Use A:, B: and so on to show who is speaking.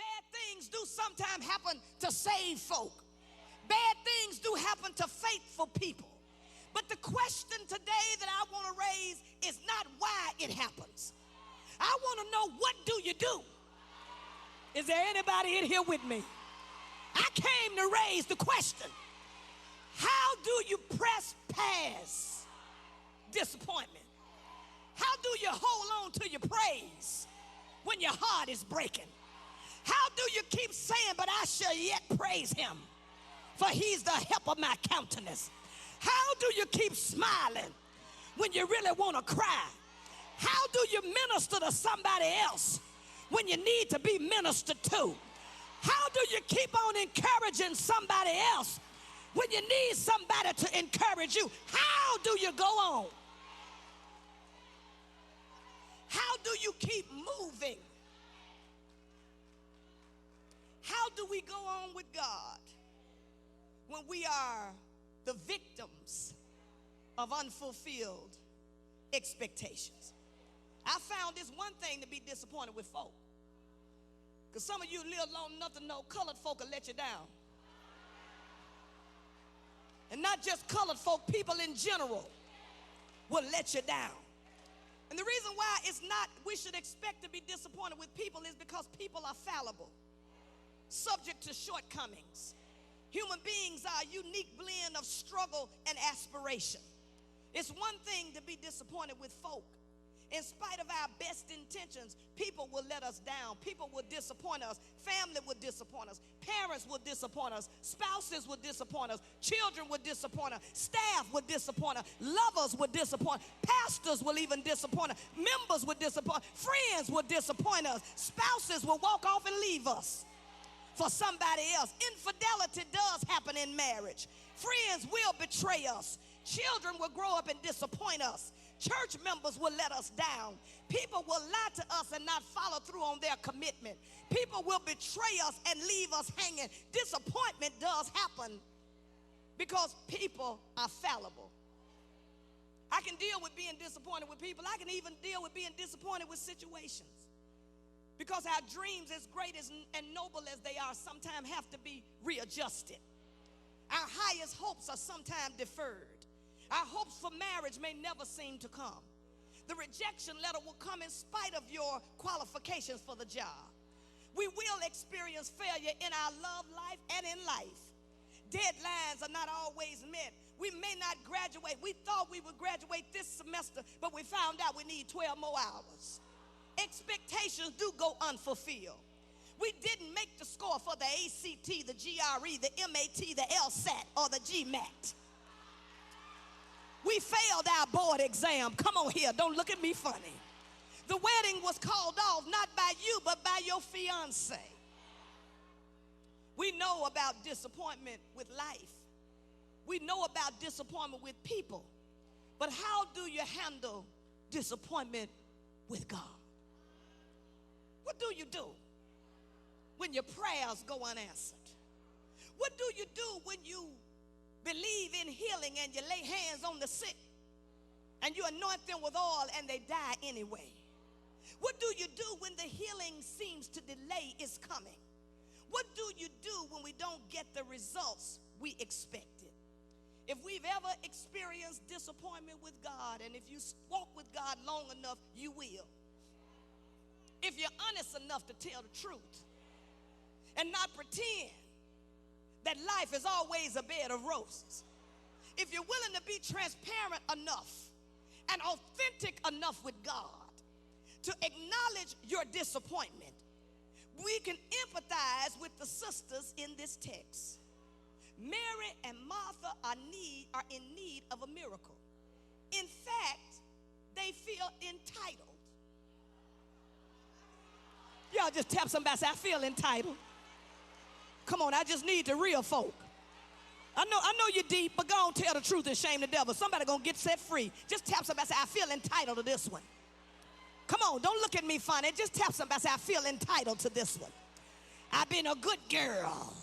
A: Bad things do sometimes happen to save folk. Bad things do happen to faithful people. But the question today that I want to raise is not why it happens. I want to know, what do you do? Is there anybody in here with me? I came to raise the question. How do you press past disappointment? How do you hold on to your praise when your heart is breaking? How do you keep saying, but I shall yet praise him, for he's the help of my countenance? How do you keep smiling when you really want to cry? How do you minister to somebody else when you need to be ministered to? How do you keep on encouraging somebody else when you need somebody to encourage you? How do you go on? How do you keep moving? How do we go on with God when we are the victims of unfulfilled expectations? I found this one thing to be disappointed with folk. Because some of you live long enough to know colored folk will let you down. And not just colored folk, people in general will let you down. And the reason why it's not we should expect to be disappointed with people is because people are fallible, subject to shortcomings. Human beings are a unique blend of struggle and aspiration. It's one thing to be disappointed with folk. In spite of our best intentions, people will let us down. People will disappoint us. Family will disappoint us. Parents will disappoint us. Spouses will disappoint us. Children will disappoint us. Staff will disappoint us. Lovers will disappoint us. Pastors will even disappoint us. Members will disappoint us. Friends will disappoint us. Spouses will walk off and leave us for somebody else. Infidelity does happen in marriage. Friends will betray us. Children will grow up and disappoint us. Church members will let us down. People will lie to us and not follow through on their commitment. People will betray us and leave us hanging. Disappointment does happen because people are fallible. I can deal with being disappointed with people. I can even deal with being disappointed with situations. Because our dreams, as great as and noble as they are, sometimes have to be readjusted. Our highest hopes are sometimes deferred. Our hopes for marriage may never seem to come. The rejection letter will come in spite of your qualifications for the job. We will experience failure in our love life and in life. Deadlines are not always met. We may not graduate. We thought we would graduate this semester, but we found out we need 12 more hours. Expectations do go unfulfilled. We didn't make the score for the ACT, the GRE, the MAT, the LSAT, or the GMAT. We failed our board exam. Come on here, don't look at me funny. The wedding was called off not by you, but by your fiance. We know about disappointment with life. We know about disappointment with people. But how do you handle disappointment with God? What do you do when your prayers go unanswered? What do you do when you believe in healing and you lay hands on the sick and you anoint them with oil and they die anyway? What do you do when the healing seems to delay its coming? What do you do when we don't get the results we expected? If we've ever experienced disappointment with God, and if you walk with God long enough, you will. If you're honest enough to tell the truth and not pretend that life is always a bed of roses. If you're willing to be transparent enough and authentic enough with God to acknowledge your disappointment, we can empathize with the sisters in this text. Mary and Martha are in need of a miracle. In fact, they feel entitled. Y'all just tap somebody and say, I feel entitled. Come on, I just need the real folk. I know you're deep, but go on, tell the truth and shame the devil. Somebody gonna get set free. Just tap somebody and say, I feel entitled to this one. Come on, don't look at me funny. Just tap somebody and say, I feel entitled to this one. I've been a good girl.